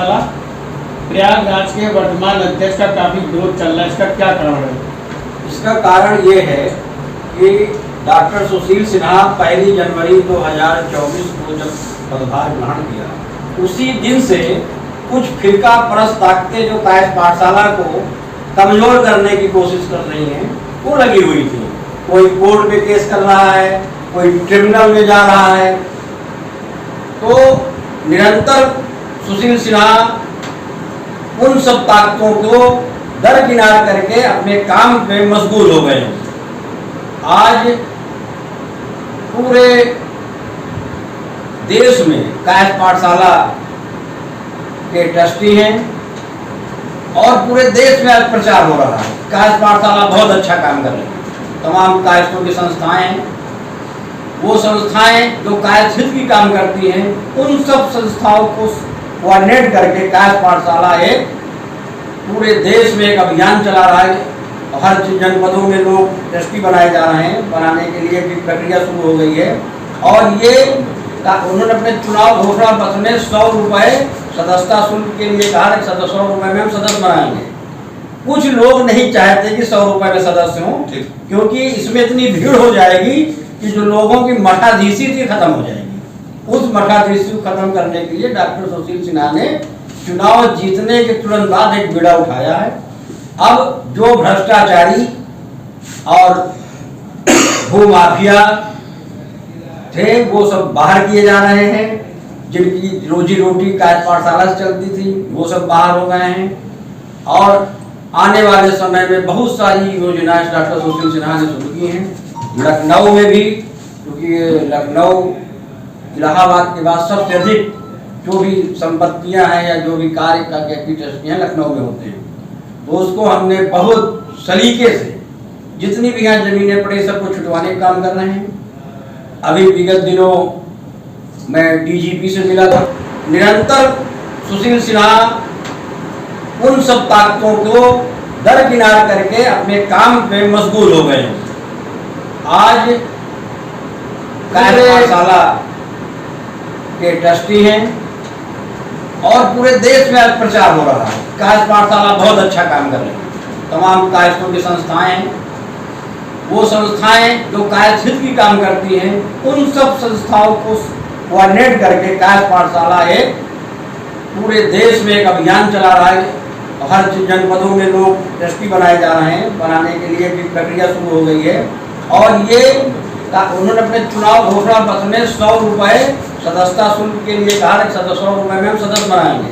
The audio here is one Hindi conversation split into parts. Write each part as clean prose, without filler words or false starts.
पाठशाला प्रयागराज के वर्तमान अध्यक्ष का काफी विरोध चल रहा है, इसका क्या कारण है? इसका कारण ये है कि डॉक्टर सुशील सिन्हा 1 जनवरी 2024 को जब पदभार ग्रहण किया, उसी दिन से कुछ फिरका परस्त ताकतें जो कायस्थ पाठशाला को कमजोर करने की कोशिश कर रही हैं, वो लगी हुई थी। कोई कोर्ट में केस कर रहा है, कोई ट्रिब्यूनल में जा रहा है। तो निरंतर सुशील सिन्हा उन सब ताकतों को दरकिनार करके अपने काम पे मशगूल हो गए। आज पूरे देश में कायस्थ पाठशाला के ट्रस्टी हैं और पूरे देश में आज प्रचार हो रहा है। कायस्थ पाठशाला बहुत अच्छा काम कर रही है। तमाम कायस्थों की संस्थाएं हैं, वो संस्थाएं जो कायस्थ हित की काम करती हैं, उन सब संस्थाओं को कोऑर्डिनेट करके कायस्थ पाठशाला एक पूरे देश में एक अभियान चला रहा है। हर जनपदों में लोग ट्रस्टी बनाए जा रहे हैं, बनाने के लिए भी प्रक्रिया शुरू हो गई है। और ये उन्होंने अपने चुनाव घोषणा पत्र में 100 रुपए सदस्यता शुल्क के लिए कहा है, 100 रुपए में हम सदस्य बनाएंगे। कुछ लोग नहीं चाहते कि 100 रुपए में सदस्य हों, क्योंकि इसमें इतनी भीड़ हो जाएगी कि जो लोगों की मठाधीशी थी खत्म हो जाएगी। उस मठाधीशी को खत्म करने के लिए डॉक्टर सुशील सिन्हा ने चुनाव जीतने के तुरंत बाद एक बीड़ा उठाया है। अब जो भ्रष्टाचारी और भूमाफिया थे वो सब बाहर किए जा रहे हैं। जिनकी रोजी रोटी कायस्थ पाठशाला से चलती थी वो सब बाहर हो गए हैं। और आने वाले समय में बहुत सारी योजनाएं डॉक्टर सुशील सिन्हा ने शुरू की हैं। लखनऊ में भी, क्योंकि लखनऊ इलाहाबाद के बाद सबसे अधिक जो भी संपत्तियां हैं या जो भी कार्य का ट्रस्टियां लखनऊ में होते हैं, तो उसको हमने बहुत सलीके से जितनी भी यहाँ जमीनें पड़ी सबको छुटवाने का काम कर रहे हैं। अभी विगत दिनों मैं डीजीपी से मिला था। निरंतर सुशील सिन्हा उन सब ताकतों को दरकिनार करके अपने काम पे मशगूल हो गए। आज कायस्थ पाठशाला के ट्रस्टी हैं और पूरे देश में आज प्रचार हो रहा है। कायस्थ पाठशाला बहुत अच्छा काम कर रही है। तमाम कायस्थों की संस्थाएं हैं, वो संस्थाएं जो कायस्थ हित की काम करती हैं, उन सब संस्थाओं को कोऑर्डिनेट करके कायस्थ पाठशाला एक पूरे देश में एक अभियान चला रहा है। हर जनपदों में लोग ट्रस्टी बनाए जा रहे हैं, बनाने के लिए भी प्रक्रिया शुरू हो गई है। और ये उन्होंने अपने चुनाव घोषणा पत्र में 100 रुपए सदस्यता शुल्क के लिए कहा है, 100 रुपए में हम सदस्य बनाएंगे।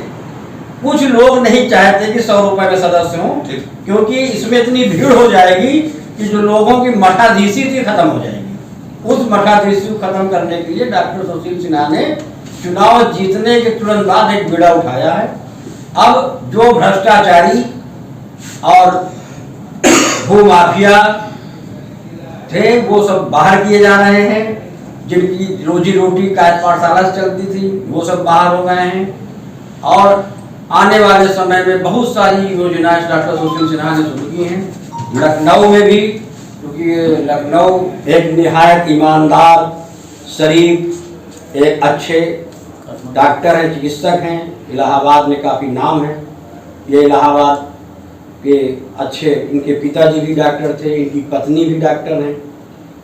कुछ लोग नहीं चाहते कि 100 रुपए में सदस्य हों, क्योंकि इसमें इतनी भीड़ हो जाएगी कि जो लोगों की मठाधीशी थी खत्म हो जाएगी। उस मठाधीशी को खत्म करने के लिए डॉक्टर सुशील सिन्हा ने चुनाव जीतने के तुरंत बाद एक बीड़ा उठाया है। अब जो भ्रष्टाचारी और भूमाफिया थे वो सब बाहर किए जा रहे हैं। जिनकी रोजी रोटी कायस्थ पाठशाला से चलती थी वो सब बाहर हो गए हैं। और आने वाले समय में बहुत सारी योजनाएं डॉक्टर सुशील सिन्हा ने शुरू की हैं। लखनऊ में भी, क्योंकि लखनऊ एक निहायत ईमानदार, शरीफ, एक अच्छे डॉक्टर हैं, चिकित्सक हैं। इलाहाबाद में काफ़ी नाम है। ये इलाहाबाद के अच्छे, इनके पिताजी भी डॉक्टर थे, इनकी पत्नी भी डॉक्टर हैं।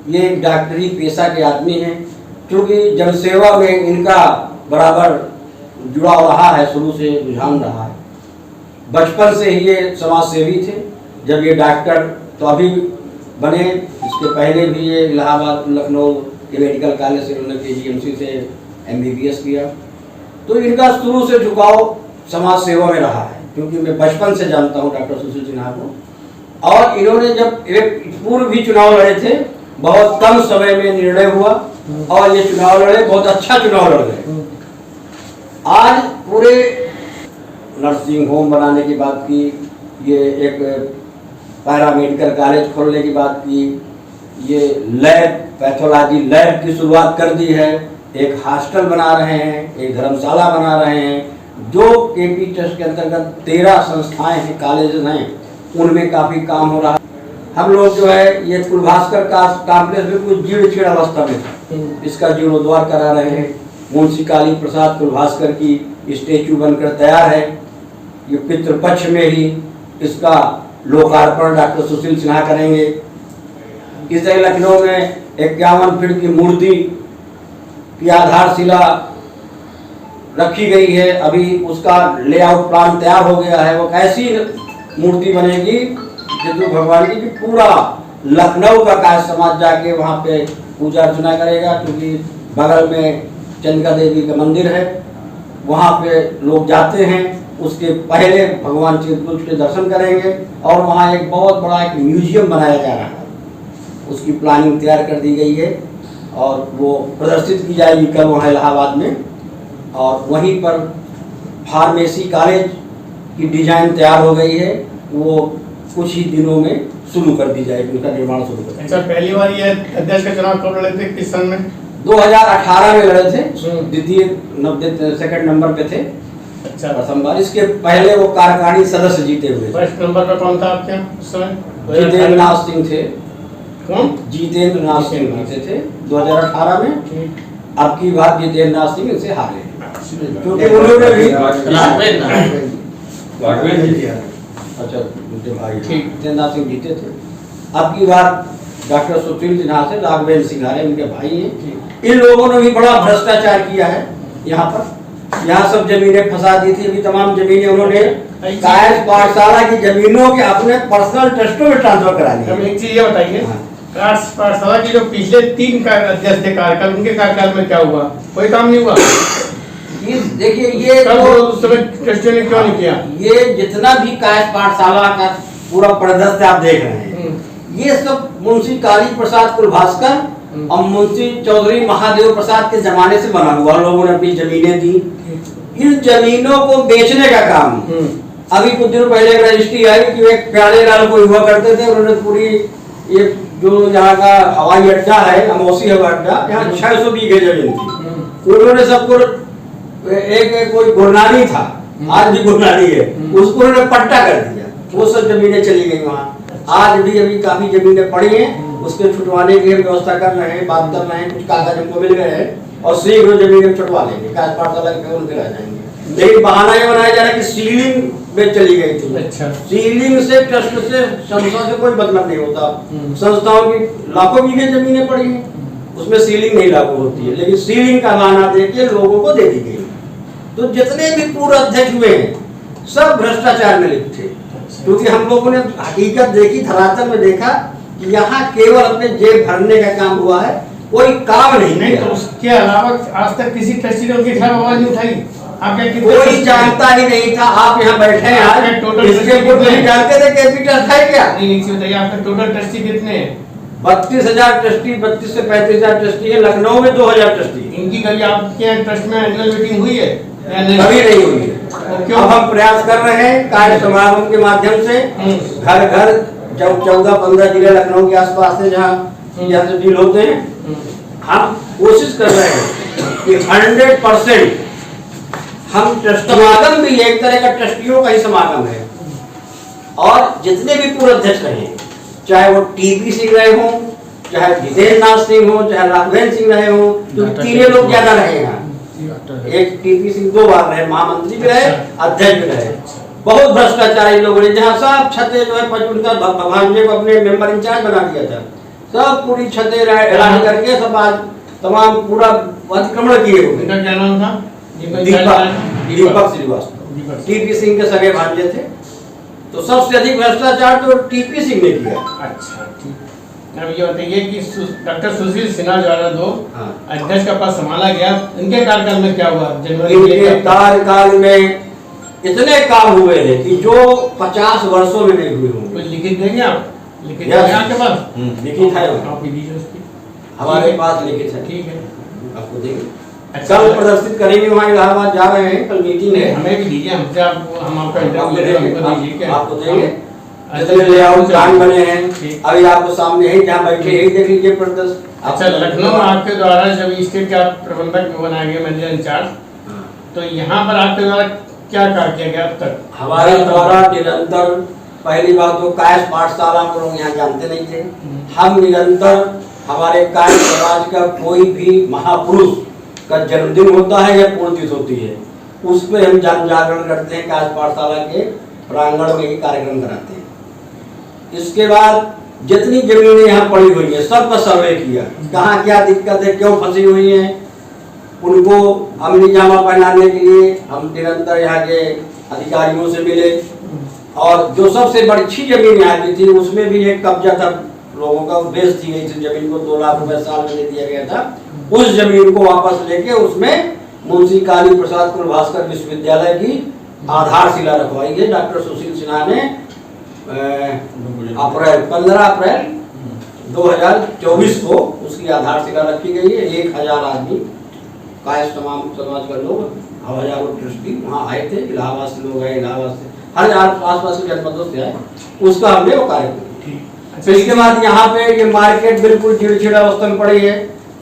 ये एक डॉक्टरी पेशा के आदमी हैं, क्योंकि जनसेवा में इनका बराबर जुड़ाव रहा है, शुरू से रुझान रहा है। बचपन से ही ये समाज सेवी थे। जब ये डॉक्टर तो अभी बने, इसके पहले भी ये इलाहाबाद लखनऊ के मेडिकल कॉलेज से उन्होंने KGMC से MBBS किया। तो इनका शुरू से झुकाव समाज सेवा में रहा है, क्योंकि मैं बचपन से जानता हूँ डॉक्टर सुशील सिन्हा को। और इन्होंने जब एक पूर्व भी चुनाव लड़े थे, बहुत कम समय में निर्णय हुआ और ये चुनाव लड़े, बहुत अच्छा चुनाव लड़ गए। आज पूरे नर्सिंग होम बनाने की बात की, ये एक पैरामेडिकल कॉलेज खोलने की बात की, ये लैब, पैथोलॉजी लैब की शुरुआत कर दी है। एक हॉस्टल बना रहे हैं, एक धर्मशाला बना रहे हैं। जो KP ट्रस्ट के अंतर्गत 13 संस्थाएं हैं, कॉलेज हैं, उनमें काफ़ी काम हो रहा है। हम लोग जो है ये कुलभास्कर का कॉम्प्लेक्स में कुछ जीर्ण अवस्था में था, इसका जीर्णोद्धार करा रहे हैं। मुंशी काली प्रसाद कुलभास्कर की स्टेचू बनकर तैयार है। ये पितृपक्ष में ही इसका लोकार्पण डॉक्टर सुशील सिन्हा करेंगे। इस तरह लखनऊ में 51 फीट की मूर्ति की आधारशिला रखी गई है। अभी उसका लेआउट प्लान तैयार हो गया है। वो ऐसी मूर्ति बनेगी जिसमें भगवान जी की पूरा लखनऊ का कायस्थ समाज जाके वहाँ पे पूजा अर्चना करेगा, क्योंकि बगल में चंद्रिका देवी का मंदिर है, वहाँ पे लोग जाते हैं। उसके पहले भगवान चित्रकूट के दर्शन करेंगे और वहाँ एक बहुत बड़ा एक म्यूजियम बनाया जा रहा है। उसकी प्लानिंग तैयार कर दी गई है और वो प्रदर्शित की जाएगी कल वहाँ इलाहाबाद में। और वहीं पर फार्मेसी कॉलेज की डिजाइन तैयार हो गई है, वो कुछ ही दिनों में शुरू कर दी जाएगी, उनका निर्माण शुरू कर। अच्छा, पहली बार ये अध्यक्ष का चुनाव कब लड़े थे, किस सन में? 2018 में लड़े थे, द्वितीय सेकंड नंबर पे थे। अच्छा, प्रथम बार। इसके पहले वो कार्यकारिणी सदस्य जीते हुए थे। फर्स्ट नंबर पे कौन था आपके उस समय? जितेंद्र नाथ सिंह थे। कौन? जितेंद्र नाथ सिंह जीते थे 2018 में। अब की बात जितेंद्र नाथ सिंह इनसे हारे, क्योंकि उन्होंने भी अच्छा उनके भाई जितेंद्र नाथ सिंह जीते थे। अब की बार डॉक्टर सुशील सिन्हा से राघवेंद्र सिंह हारे, उनके भाई हैं। इन लोगों ने भी बड़ा भ्रष्टाचार किया है यहाँ पर। यहाँ सब जमीनें फंसा दी थी। अभी तमाम जमीनें उन्होंने कायस्थ पाठशाला की जमीनों के अपने पर्सनल ट्रस्टों में ट्रांसफर करा दी। अब एक चीज ये बताइए, कायस्थ पाठशाला की जो पिछले 3 अध्यक्ष थे कार्यकाल, उनके कार्यकाल में क्या हुआ? कोई काम नहीं हुआ। देखिए ये ट्रस्टियों ने क्यों नहीं किया? ये जितना भी कायस्थ पाठशाला का पूरा परिदृश्य आप देख रहे हैं, ये सब मुंशी काली प्रसाद कुलभास्कर और मुंशी चौधरी महादेव प्रसाद के जमाने से बना हुआ। लोगों ने अपनी जमीनें दी। इन जमीनों को बेचने का काम अभी कुछ दिन पहले एक रजिस्ट्री आई कि एक प्यारे लाल को हुआ करते थे। उन्होंने पूरी ये जो यहाँ का हवाई अड्डा है, अमौसी हवाई अड्डा, यहाँ 600 बीघे जमीन थी। उन्होंने सबको एक कोई गुरनानी था, आज भी गुरनानी है, उसको उन्होंने पट्टा कर दिया। वो सब जमीनें चली गई वहाँ। आज भी अभी काफी जमीनें पड़ी हैं, उसके छुटवाने की व्यवस्था कर रहे हैं, बात कर रहे हैं। कुछ कागज हमको मिल गए हैं और शीघ्र जमीनें छुटवा लेंगे। कायस्थ पाठशाला के केवल फिर आ जाएंगे। लेकिन बहाना ये बनाया जा रहा है कि सीलिंग में चली गई थी। अच्छा, सीलिंग से ट्रस्ट से संस्था से कोई मतलब नहीं होता। संस्थाओं की लाखों बीघे जमीनें पड़ी हैं, उसमें सीलिंग नहीं लागू होती है, लेकिन सीलिंग का बहाना देके लोगों को दे दी गई। तो जितने भी पूर्व अध्यक्ष हुए हैं सब भ्रष्टाचार में लिप्त थे, क्योंकि हम लोगों ने हकीकत देखी, धरातल में देखा कि यहाँ केवल अपने जेब भरने का काम हुआ है, कोई काम नहीं किया। तो उसके अलावा आज तक किसी ट्रस्टी ने उनके खिलाफ आवाज नहीं उठाई। कोई जानता ही नहीं था। आप यहाँ बैठे हैं आज, इसके पूर्व नहीं जानते थे कैपिटल था क्या? नहीं बताइए, आपके टोटल ट्रस्टी कितने हैं? 32,000 ट्रस्टी, 32 से 35,000 ट्रस्टी है। लखनऊ में 2,000 ट्रस्टी। इनकी कभी आपके ट्रस्ट में एनुअल मीटिंग हुई है? कभी नहीं हुई है। अब हम प्रयास कर रहे हैं कार्य समागम के माध्यम से घर घर 14-15 जिले लखनऊ के आसपास से जहाँ से डील होते हैं, हम कोशिश कर रहे हैं कि 100% हम ट्रस्ट समागम भी एक तरह का ट्रस्टियों का ही समागम है। और जितने भी पूर्व अध्यक्ष रहे, चाहे वो टीपी सिंह रहे हों, चाहे जितेंद्र नाथ सिंह हो, चाहे राघवेंद्र सिंह रहे हो, तो तीनों लोग ज्यादा रहे हैं। एक टीपी सिंह 2 बार रहे, महामंत्री भी रहे, अध्यक्ष भी रहे। बहुत भ्रष्टाचार इन लोगों ने, जहाँ सब छतें जो है उनका भांजे को अपने मेंबर इंचार्ज बना दिया था। सब पूरी छतें ऐलान करके सब आज तमाम पूरा अतिक्रमण किए हुए। इनका क्या नाम था? दीपक श्रीवास्तव टीपी सिंह के सगे भांजे थे। तो सबसे अधिक भ्रष्टाचार तो टीपी सिंह ने किया। अच्छा, ठीक। अब ये बताइए कि डॉक्टर सुशील सिन्हा द्वारा 2 अध्यक्ष का पद संभाला गया, इनके कार्यकाल में क्या हुआ? इनके कार्यकाल में इतने काम हुए हैं कि जो 50 वर्षों में नहीं हुए होंगे। कुछ लिखित देंगे आप? लिखित है आपके पास? लिखित है, हमारे पास लिखित है। ठीक है, आपको देंगे। कल प्रदर्शित करेंगे, वहाँ इलाहाबाद जा रहे हैं, कल मीटिंग है। हमें भी दीजिए, हमसे हम आपका आपको देंगे। जितने लेआउट प्लान बने हैं अभी आपको सामने है, जहाँ बैठे यही देख लीजिए प्रदर्शन। अच्छा, लखनऊ आपके द्वारा जब स्टेट का प्रबंधक बनाया गया, मैनेजर इंचार्ज, तो यहाँ पर आपके द्वारा क्या कार्य किया गया अब तक? हमारे द्वारा निरंतर, पहली बात तो कायस्थ पाठशाला को लोग यहाँ जानते नहीं थे। हम निरंतर हमारे कायस्थ समाज का कोई भी महापुरुष का जन्मदिन होता है या पूर्णतिथि होती है, उस पे हम जन जागरण करते हैं, कायस्थ पाठशाला के प्रांगण में ही कार्यक्रम कराते हैं। इसके बाद जितनी जमीनें यहाँ पड़ी हुई है सबका सर्वे किया, कहाँ क्या दिक्कत है, क्यों फंसी हुई है, उनको अमली जामा पहनाने के लिए हम निरंतर यहाँ के अधिकारियों से मिले। और जो सबसे बड़ी अच्छी जमीन यहाँ की थी उसमें भी एक कब्जा था लोगों का, बेच दी गई थी जमीन को, 2 लाख रुपए साल में दे दिया गया था। उस जमीन को वापस लेके उसमें मुंशी काली प्रसाद कुलभास्कर विश्वविद्यालय की आधारशिला रखवाई है। डॉक्टर सुशील सिन्हा ने 15 अप्रैल 2024 को उसकी आधारशिला रखी गई है। 1000 आदमी कायस्थ तमाम समाज का लोग, हजारों ट्रस्टी वहाँ आए थे, इलाहाबाद से लोग आए, इलाहाबाद से हर आसपास के जनपदों से आए, उसका हमने वो कार्यक्रम। फिर इसके बाद यहाँ पे ये मार्केट बिल्कुल चिड़चिड़ा अवस्था में पड़ी है।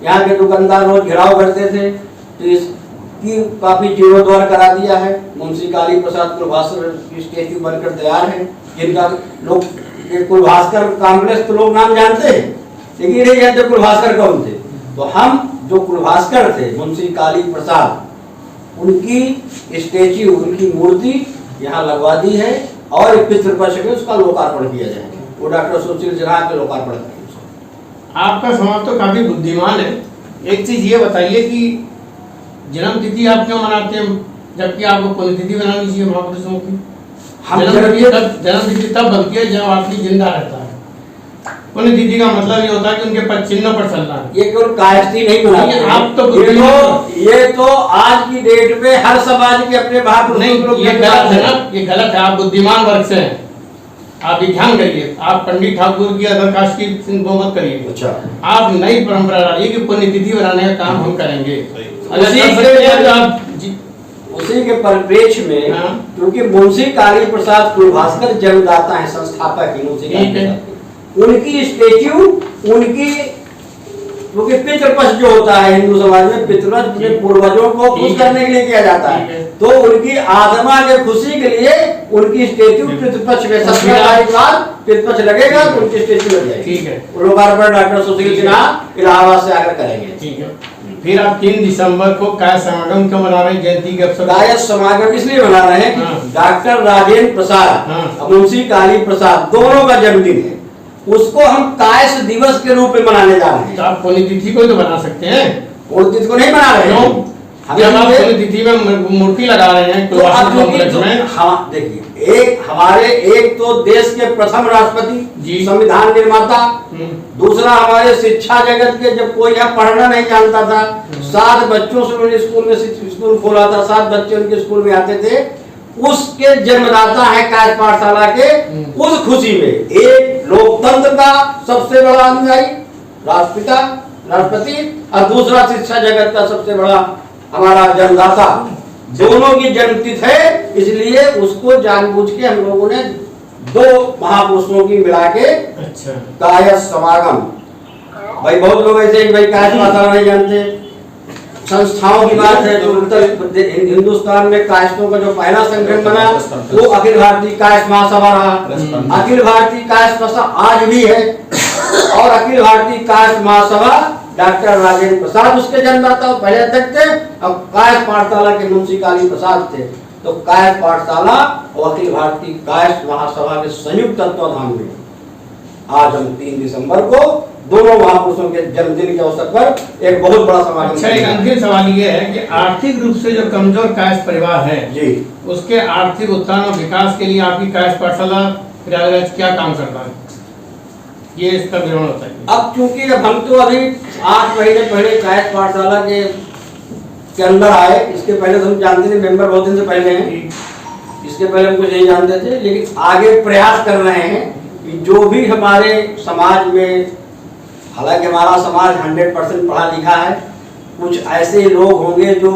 यहाँ के दुकानदार रोज घेराव करते थे, तो इसकी काफी जीर्णोद्धार करा दिया है। मुंशी काली प्रसाद कुलभास्कर की स्टेच्यू बनकर तैयार है, जिनका लोग कुलभास्कर कॉम्प्लेक्स तो लोग नाम जानते हैं, लेकिन ये नहीं जानते कुलभास्कर कौन थे। तो हम जो कुलभास्कर थे मुंशी काली प्रसाद, उनकी स्टेच्यू, उनकी मूर्ति यहाँ लगवा दी है और पितृपक्ष में उसका लोकार्पण किया जाएगा। वो डॉक्टर सुशील सिन्हा के लोकार्पण करेंगे। आपका समाज तो काफी बुद्धिमान है। एक चीज ये बताइए कि जन्मतिथि आप क्यों मनाते हैं, जबकि आपको पुण्यतिथि बनानी चाहिए महापुरुषों की? जन्मतिथि तब बनती है जब आपकी जिंदा रहता है। पुण्यतिथि का मतलब ये होता है कि उनके पद चिन्ह पर चलना है। ये केवल कायस्थी नहीं बनाते, आप तो ये तो आज की डेट में हर समाज के अपने महापुरुषों नहीं, ये गलत है ना, ये गलत है। आप बुद्धिमान वर्ग से हैं, आप भी ध्यान करिए। आप पंडित ठाकुर की अदर कास्ट की वो मत करिए। अच्छा, आप नई परंपरा डालिए कि पुण्यतिथि बनाने का काम हम करेंगे। उसी के परिप्रेक्ष्य में, क्योंकि मुंशी काली प्रसाद कुलभास्कर जन्मदाता है, संस्थापक है मुंशी काली प्रसाद, उनकी स्टेच्यू, उनकी क्योंकि पितृपक्ष जो होता है हिंदू समाज में, पितृपक्ष अपने पूर्वजों को खुश करने के लिए किया जाता है, तो उनकी आत्मा के खुशी के लिए उनकी स्टेच्यू पितृपक्ष में 17 तारीख के बाद पितृपक्ष लगेगा तो उनकी स्टेच्यू लग जाएगी। ठीक है, लोकार्पण डॉक्टर सुशील सिन्हा इलाहाबाद से आकर करेंगे। ठीक है। फिर आप 3 दिसंबर को कायस्थ समागम क्यों मना रहे हैं, जयंती के अवसर? कायस्थ समागम इसलिए मना रहे हैं कि डॉक्टर राजेंद्र प्रसाद, मुंशी काली प्रसाद दोनों का जन्मदिन है, उसको हम कायस्थ दिवस के रूप में मनाने जा रहे हैं। तो आप पुण्यतिथि को तो बना सकते हैं, पुण्यतिथि को नहीं मना रहे हैं। जब आप पुण्यतिथि में मूर्ति लगा रहे हैं तो हाँ देखिए, एक तो देश के प्रथम राष्ट्रपति, संविधान निर्माता, दूसरा हमारे शिक्षा जगत के, जब कोई यहाँ पढ़ना नहीं जानता था, 7 बच्चों से उन्होंने स्कूल खोला था, 7 बच्चे उनके स्कूल में आते थे, उसके जन्मदाता है कायस्थ पाठशाला के। उस खुशी में एक लोकतंत्र का सबसे बड़ा अनुयायी राष्ट्रपिता राष्ट्रपति और दूसरा शिक्षा जगत का सबसे बड़ा हमारा जन्मदाता, दोनों की जन्मतिथि है, इसलिए उसको जानबूझ के हम लोगों ने 2 महापुरुषों की मिला के कायस्थ समागम। भाई बहुत लोग ऐसे भाई कायस्थ पाठशाला नहीं जानते। संस्थाओं की बात है तो उत्तर हिंदुस्तान में कायस्थों का जो पहला संगठन बना वो अखिल भारतीय कायस्थ महासभा रहा। अखिल भारतीय कायस्थ महासभा आज भी है और अखिल भारतीय कायस्थ महासभा डॉक्टर राजेंद्र प्रसाद उसके जन्मदाता पहले अध्यक्ष थे, अब कायस्थ पाठशाला के मुंशी काली प्रसाद थे। तो कायस्थ पाठशाला और अखिल भारतीय कायस्थ महासभा के संयुक्त तत्वाधान में आज हम 3 दिसंबर को दोनों महापुरुषों के जन्मदिन के अवसर पर एक बहुत बड़ा समागम। अच्छा, एक अंतिम सवाल ये है कि आर्थिक रूप से जो कमजोर कायस्थ परिवार है जी, उसके आर्थिक उत्थान और विकास के लिए आपकी कायस्थ पाठशाला प्रयागराज क्या काम करता है, ये इसका विवरण होता है? अब चूंकि हम तो अभी 8 महीने पहले कायस्थ पाठशाला के अंदर आए, इसके पहले तो हम जानते थे, मेंबर बहुत दिन से पहले हैं, इसके पहले हम कुछ नहीं जानते थे, लेकिन आगे प्रयास कर रहे हैं कि जो भी हमारे समाज में, हालांकि हमारा समाज 100% पढ़ा लिखा है, कुछ ऐसे लोग होंगे जो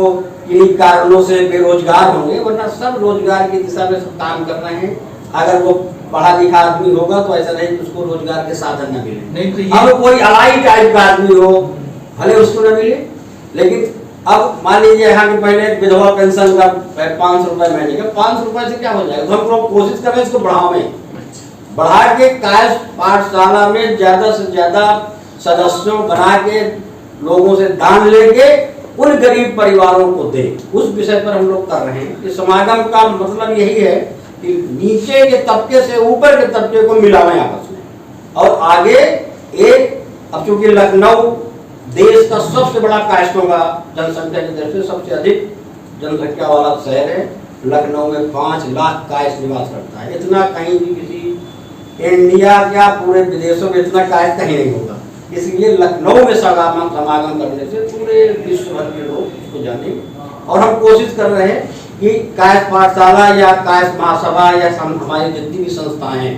किन्हीं कारणों से बेरोजगार होंगे, वरना सब रोजगार की दिशा में सब काम कर रहे हैं। अगर वो पढ़ा लिखा आदमी होगा तो ऐसा नहीं कि उसको रोजगार के साधन न मिले, नहीं तो अब कोई अलाई टाइप का आदमी हो भले उसको न मिले, लेकिन अब मान लीजिए यहाँ के पहले विधवा पेंशन का 500 रुपए महीने का, 500 रुपए से क्या हो जाएगा, तो हम लोग कोशिश कर रहे हैं इसको बढ़ा के कायस्थ पाठशाला में ज्यादा से ज्यादा सदस्यों बना के लोगों से दान लेके उन गरीब परिवारों को दे, उस विषय पर हम लोग कर रहे हैं। इस समागम का मतलब यही है कि नीचे के तबके से ऊपर के तबके को मिलावें आपस में, और आगे एक, अब चूंकि लखनऊ देश का सबसे बड़ा कायस्थों का जनसंख्या की दृष्टि से सबसे अधिक जनसंख्या वाला शहर है। लखनऊ में 5 लाख कायस्थ निवास करता है। इतना कहीं भी किसी इंडिया क्या पूरे विदेशों में इतना कायस्थ कहीं नहीं होगा। इसलिए लखनऊ में समागम करने से पूरे विश्व भर के लोग इसको जाने, और हम कोशिश कर रहे हैं कि कायस्थ पाठशाला या कायस्थ महासभा या हमारी जितनी भी संस्थाएं हैं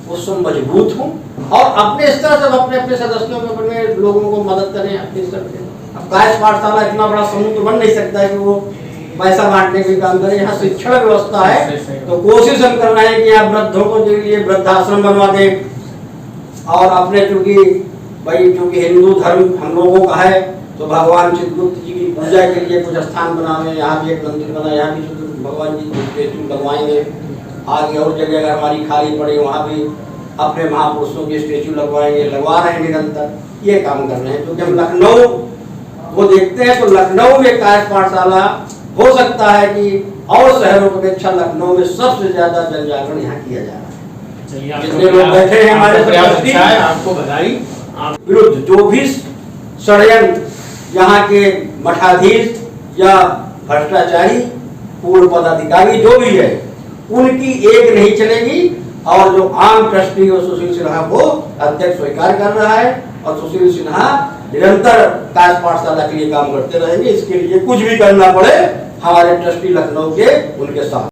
वो सब मजबूत हों और अपने स्तर से अपने अपने सदस्यों को, अपने लोगों को मदद करें अपने स्तर से। अब कायस्थ पाठशाला इतना बड़ा समूह तो बन नहीं सकता है कि वो पैसा बांटने के काम करें। यहाँ शिक्षण व्यवस्था है तो कोशिश हम कर रहे हैं कि यहाँ वृद्धों को के लिए वृद्धाश्रम बनवा दें, और अपने चूंकि हिंदू धर्म हम लोगों का है तो भगवान चित्रगुप्त जी की पूजा के लिए कुछ स्थान बनावे। यहाँ भी एक मंदिर बना, यहाँ भी भगवान जी की स्टेचू लगवाएंगे। आगे और जगह अगर हमारी खाली पड़ी वहाँ भी अपने महापुरुषों की स्टेचू लगवाएंगे, लगवा रहे हैं निरंतर, ये काम कर रहे हैं। क्योंकि हम लखनऊ वो देखते हैं तो लखनऊ में कायस्थ पाठशाला हो सकता है कि और शहरों की अपेक्षा लखनऊ में सबसे ज्यादा जन जागरण यहाँ किया जा रहा है। जितने लोग बैठे हैं हमारे आपको बधाई। विरुद्ध जो भी षड्यंत्र यहाँ के मठाधीश या भ्रष्टाचारी पूर्व पदाधिकारी जो भी है उनकी एक नहीं चलेगी, और जो आम ट्रस्टी और सुशील सिन्हा को अध्यक्ष स्वीकार कर रहा है, और सुशील सिन्हा निरंतर कायस्थ पाठशाला के लिए काम करते रहेंगे। इसके लिए कुछ भी करना पड़े हमारे ट्रस्टी लखनऊ के उनके साथ।